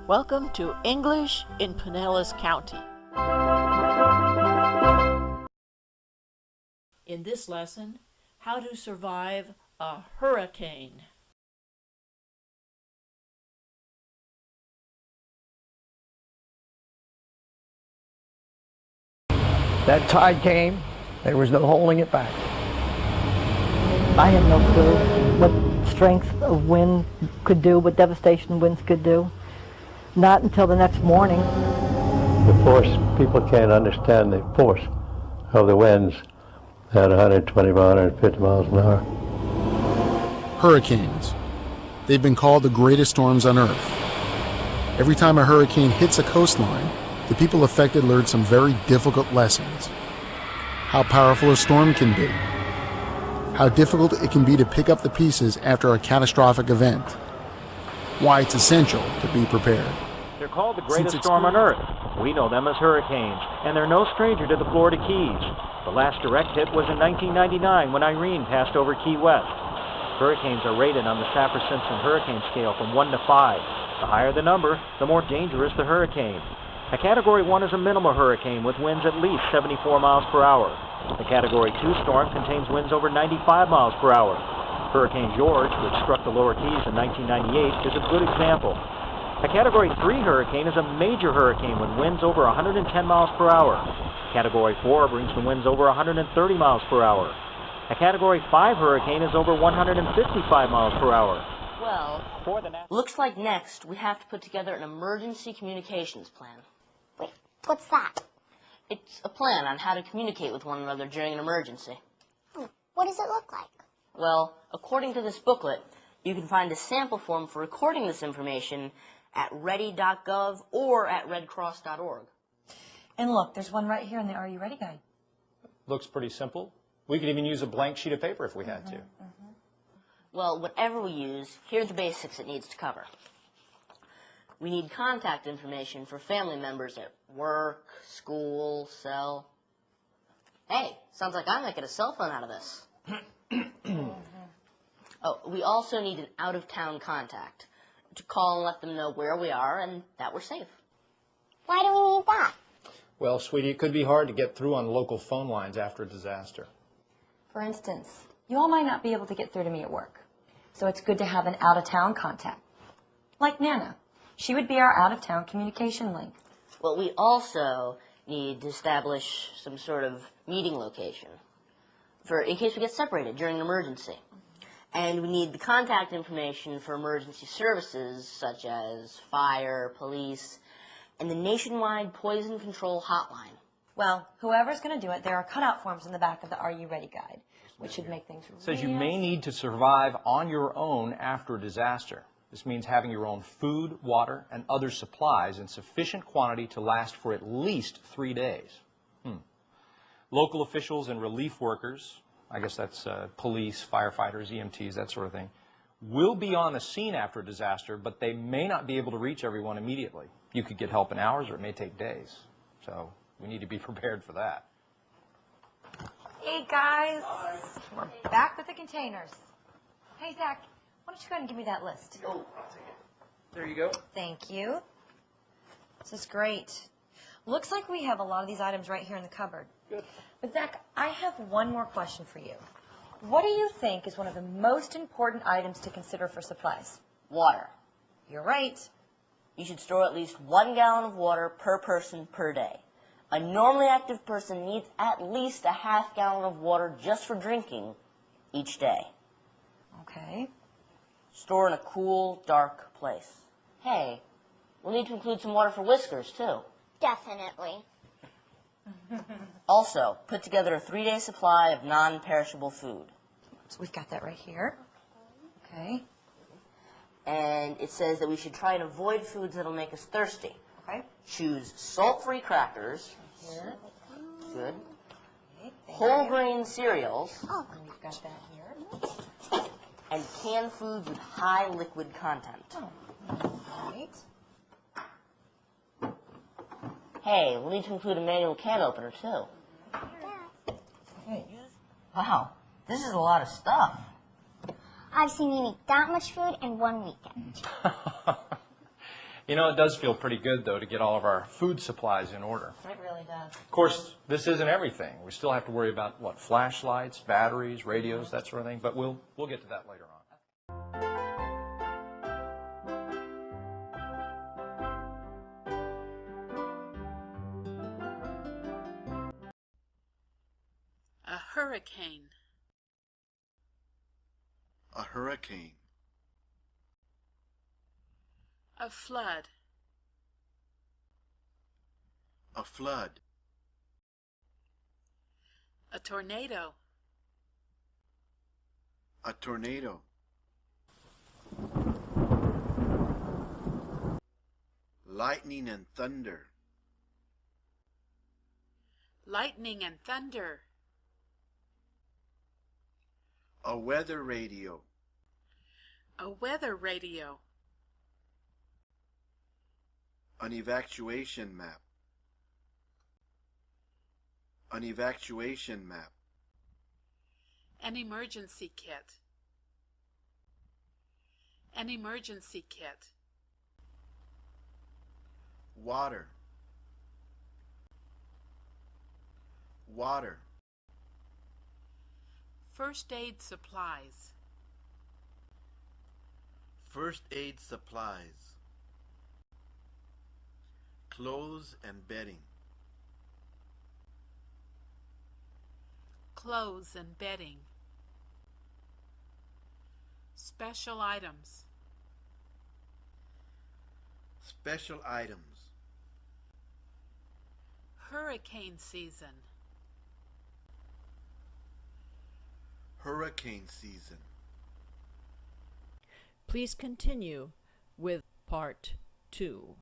Welcome to English in Pinellas County. In this lesson, how to survive a hurricane. That tide came, there was no holding it back. I have no clue what strength of wind could do, what devastation winds could do. Not until the next morning. The force, people can't understand the force of the winds at 120 miles, 150 miles an hour. Hurricanes. They've been called the greatest storms on Earth. Every time a hurricane hits a coastline, the people affected learn some very difficult lessons. How powerful a storm can be. How difficult it can be to pick up the pieces after a catastrophic event. Why it's essential to be prepared. They're called the greatest storm on Earth. We know them as hurricanes, and they're no stranger to the Florida Keys. The last direct hit was in 1999 when Irene passed over Key West. Hurricanes are rated on the Saffir-Simpson hurricane scale from 1 to 5. The higher the number, the more dangerous the hurricane. A Category 1 is a minimal hurricane with winds at least 74 miles per hour. A Category 2 storm contains winds over 95 miles per hour. Hurricane George, which struck the Lower Keys in 1998, is a good example. A Category 3 hurricane is a major hurricane with winds over 110 miles per hour. Category 4 brings the winds over 130 miles per hour. A Category 5 hurricane is over 155 miles per hour. Well, looks like next we have to put together an emergency communications plan. Wait, what's that? It's a plan on how to communicate with one another during an emergency. What does it look like? Well, according to this booklet, you can find a sample form for recording this information at ready.gov or at redcross.org. And look, there's one right here in the Are You Ready guide. Looks pretty simple. We could even use a blank sheet of paper if we had to. Well, whatever we use, here are the basics it needs to cover. We need contact information for family members at work, school, cell. Hey, sounds like I'm making a cell phone out of this. Oh, we also need an out-of-town contact to call and let them know where we are and that we're safe. Why do we need that? Well, sweetie, it could be hard to get through on local phone lines after a disaster. For instance, you all might not be able to get through to me at work, so it's good to have an out-of-town contact. Like Nana. She would be our out-of-town communication link. Well, we also need to establish some sort of meeting location in case we get separated during an emergency. And we need the contact information for emergency services such as fire, police, and the nationwide poison control hotline. Well, whoever's going to do it, there are cutout forms in the back of the Are You Ready guide, which should make things It says you may need to survive on your own after a disaster. This means having your own food, water, and other supplies in sufficient quantity to last for at least 3 days. Local officials and relief workers, I guess that's police, firefighters, EMTs, that sort of thing, will be on the scene after a disaster, but they may not be able to reach everyone immediately. You could get help in hours, or it may take days. So we need to be prepared for that. Hey, guys. We're back with the containers. Hey, Zach, why don't you go ahead and give me that list? Oh, I'll take it. There you go. Thank you. This is great. Looks like we have a lot of these items right here in the cupboard. Good. But Zach, I have one more question for you. What do you think is one of the most important items to consider for supplies? Water. You're right. You should store at least 1 gallon of water per person per day. A normally active person needs at least a half gallon of water just for drinking each day. Okay. Store in a cool, dark place. Hey, we'll need to include some water for Whiskers, too. Definitely. Also, put together a 3-day supply of non-perishable food. So we've got that right here. Okay. And it says that we should try and avoid foods that'll make us thirsty. Okay. Choose salt-free crackers. Here. Good. Okay. Whole grain cereals. Oh, And we've got that here. And canned foods with high liquid content. Oh, all right. Hey, we'll need to include a manual can opener, too. Okay. Wow, this is a lot of stuff. I've seen you eat that much food in one weekend. You know, it does feel pretty good, though, to get all of our food supplies in order. It really does. Of course, this isn't everything. We still have to worry about, what, flashlights, batteries, radios, that sort of thing. But we'll get to that later on. A hurricane. A hurricane. A flood. A flood. A tornado. A tornado. Lightning and thunder. Lightning and thunder. A weather radio. A weather radio. An evacuation map. An evacuation map. An emergency kit. An emergency kit. Water. Water. First aid supplies. First aid supplies. Clothes and bedding. Clothes and bedding. Special items. Special items. Hurricane season. Hurricane season. Please continue with Part 2.